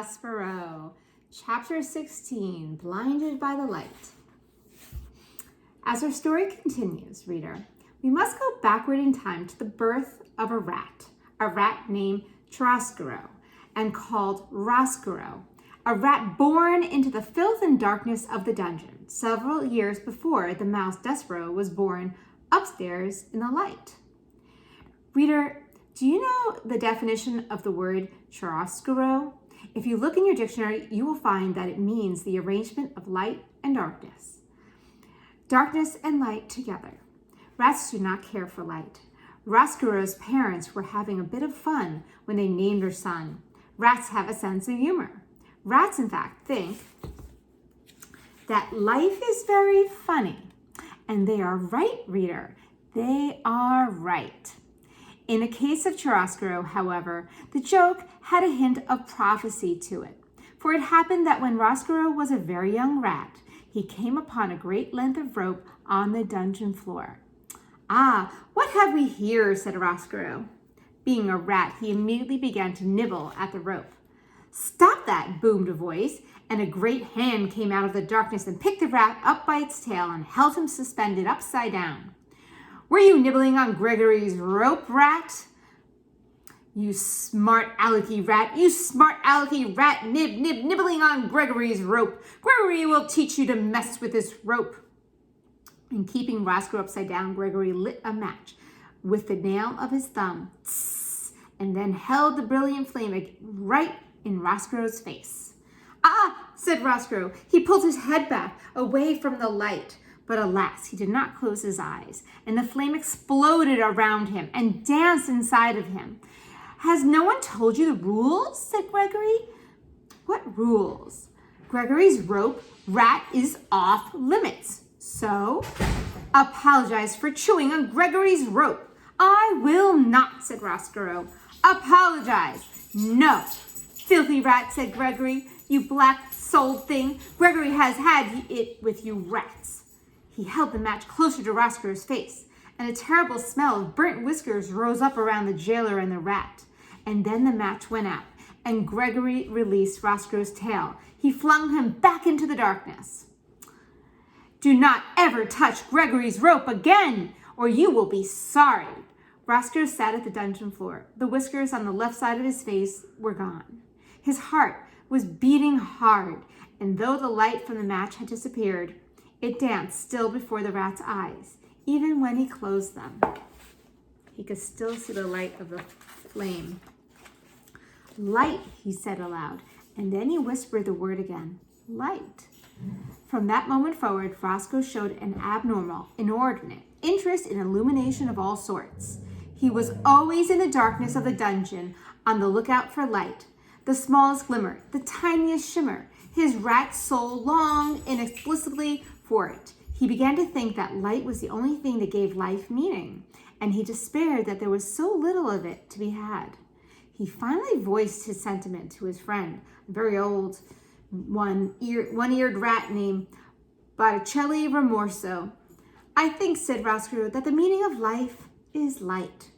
Despereaux, Chapter 16, Blinded by the Light. As our story continues, reader, we must go backward in time to the birth of a rat named Ch.16 and called Despereaux, a rat born into the filth and darkness of the dungeon, several years before the mouse Despereaux was born upstairs in the light. Reader, do you know the definition of the word Ch.16? If you look in your dictionary, you will find that it means the arrangement of light and darkness. Darkness and light together. Rats do not care for light. Despereaux's parents were having a bit of fun when they named their son. Rats have a sense of humor. Rats, in fact, think that life is very funny. And they are right, reader. They are right. In the case of Ch.16, however, the joke had a hint of prophecy to it. For it happened that when Despereaux was a very young rat, he came upon a great length of rope on the dungeon floor. "Ah, what have we here?" said Despereaux. Being a rat, he immediately began to nibble at the rope. "Stop that!" boomed a voice, and a great hand came out of the darkness and picked the rat up by its tail and held him suspended upside down. "Were you nibbling on Gregory's rope, rat? You smart alecky rat, nibbling on Gregory's rope. Gregory will teach you to mess with this rope." And keeping Despereaux upside down, Gregory lit a match with the nail of his thumb, and then held the brilliant flame right in Despereaux's face. "Ah!" said Despereaux. He pulled his head back away from the light. But alas, he did not close his eyes, and the flame exploded around him and danced inside of him. "Has no one told you the rules?" said Gregory. "What rules?" "Gregory's rope rat is off limits. So, apologize for chewing on Gregory's rope." "I will not," said Despereaux. "Apologize." "No." "Filthy rat," said Gregory. "You black-souled thing. Gregory has had it with you rats." He held the match closer to Despereaux's face, and a terrible smell of burnt whiskers rose up around the jailer and the rat. And then the match went out, and Gregory released Despereaux's tail. He flung him back into the darkness. "Do not ever touch Gregory's rope again, or you will be sorry." Despereaux sat at the dungeon floor. The whiskers on the left side of his face were gone. His heart was beating hard, and though the light from the match had disappeared, it danced still before the rat's eyes. Even when he closed them, he could still see the light of the flame. "Light," he said aloud, and then he whispered the word again, "light." From that moment forward, Despereaux showed an abnormal, inordinate interest in illumination of all sorts. He was always in the darkness of the dungeon, on the lookout for light, the smallest glimmer, the tiniest shimmer. His rat soul longed inexplicably for it. He began to think that light was the only thing that gave life meaning, and he despaired that there was so little of it to be had. He finally voiced his sentiment to his friend, a very old one-eared rat named Botticelli Remorso. "I think," said Despereaux, "that the meaning of life is light."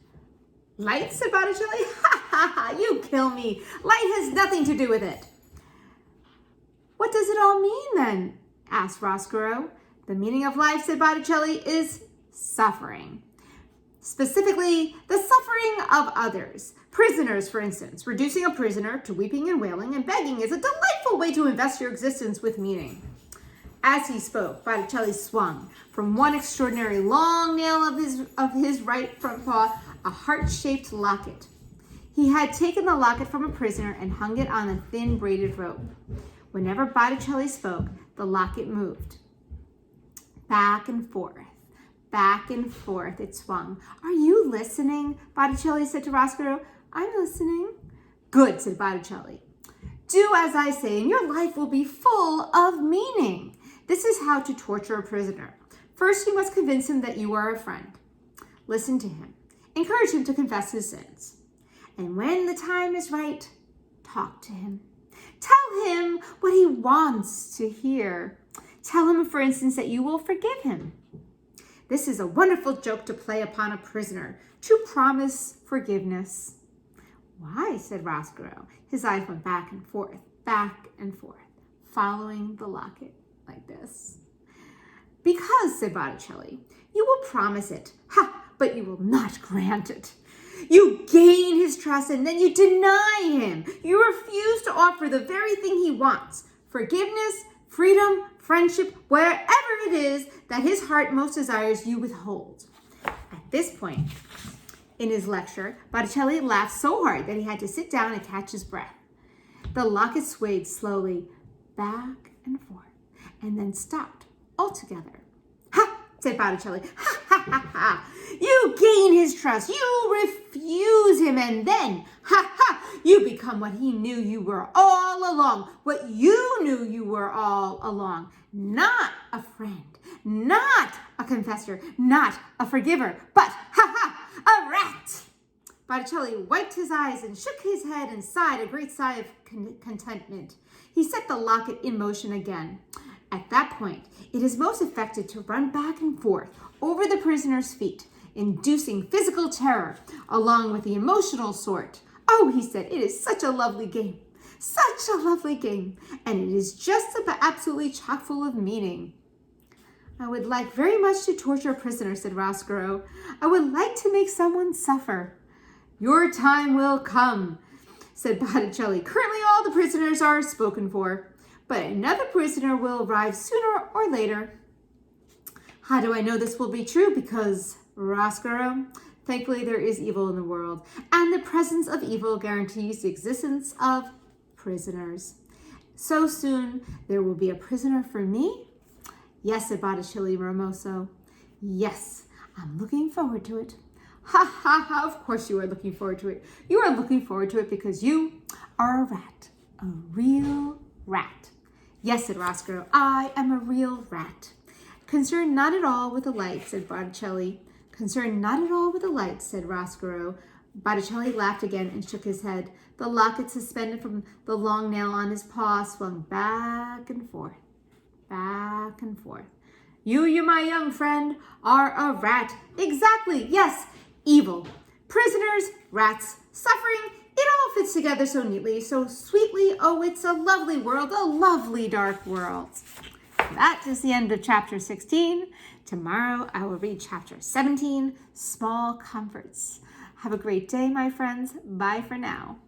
"Light?" said Botticelli. "Ha ha ha, you kill me. Light has nothing to do with it." "What does it all mean then?" asked Despereaux. "The meaning of life," said Botticelli, "is suffering. Specifically, the suffering of others. Prisoners, for instance. Reducing a prisoner to weeping and wailing and begging is a delightful way to invest your existence with meaning." As he spoke, Botticelli swung from one extraordinary long nail of his right front paw a heart-shaped locket. He had taken the locket from a prisoner and hung it on a thin braided rope. Whenever Botticelli spoke, the locket moved. Back and forth it swung. "Are you listening?" Botticelli said to Despereaux. "I'm listening." "Good," said Botticelli. "Do as I say, and your life will be full of meaning. This is how to torture a prisoner. First, you must convince him that you are a friend. Listen to him. Encourage him to confess his sins. And when the time is right, talk to him. Tell him what he wants to hear. Tell him, for instance, that you will forgive him. This is a wonderful joke to play upon a prisoner, to promise forgiveness." "Why?" said Despereaux. His eyes went back and forth. back and forth, following the locket like this. Because, said Botticelli, you will promise it, but you will not grant it. You gain his trust and then you deny him. You refuse to offer the very thing he wants, forgiveness, freedom, friendship, wherever it is that his heart most desires, you withhold. At this point in his lecture, Botticelli laughed so hard that he had to sit down and catch his breath. The locket swayed slowly back and forth and then stopped altogether. Ha, said Botticelli. Ha, ha, ha, ha. You gain his trust. You refuse him. And then, ha, ha, you become what he knew you were all along. What you knew you were all along. Not a friend. Not a confessor. Not a forgiver. But, ha, ha, a rat. Botticelli wiped his eyes and shook his head and sighed a great sigh of contentment. He set the locket in motion again. At that point, it is most effective to run back and forth over the prisoner's feet, inducing physical terror along with the emotional sort. Oh, he said, it is such a lovely game. Such a lovely game. And it is just about absolutely chock full of meaning. I would like very much to torture a prisoner, said Roscoe. I would like to make someone suffer. Your time will come, said Botticelli. Currently all the prisoners are spoken for, but another prisoner will arrive sooner or later. How do I know this will be true? Because, Roscoe, thankfully there is evil in the world, and the presence of evil guarantees the existence of prisoners. So soon there will be a prisoner for me? Yes, said Botticelli Ramoso. Yes, I'm looking forward to it. Ha, ha, ha, of course you are looking forward to it. You are looking forward to it because you are a rat, a real rat. Yes, said Roscoe, I am a real rat. Concerned not at all with the light, said Botticelli. Concerned not at all with the light, said Roscoe. Botticelli laughed again and shook his head. The locket suspended from the long nail on his paw swung back and forth, back and forth. You, my young friend, are a rat. Exactly, yes. Evil, prisoners, rats, suffering, it all fits together so neatly, so sweetly. Oh, it's a lovely world, a lovely dark world. That is the end of chapter 16. Tomorrow I will read chapter 17, Small Comforts. Have a great day, my friends. Bye for now.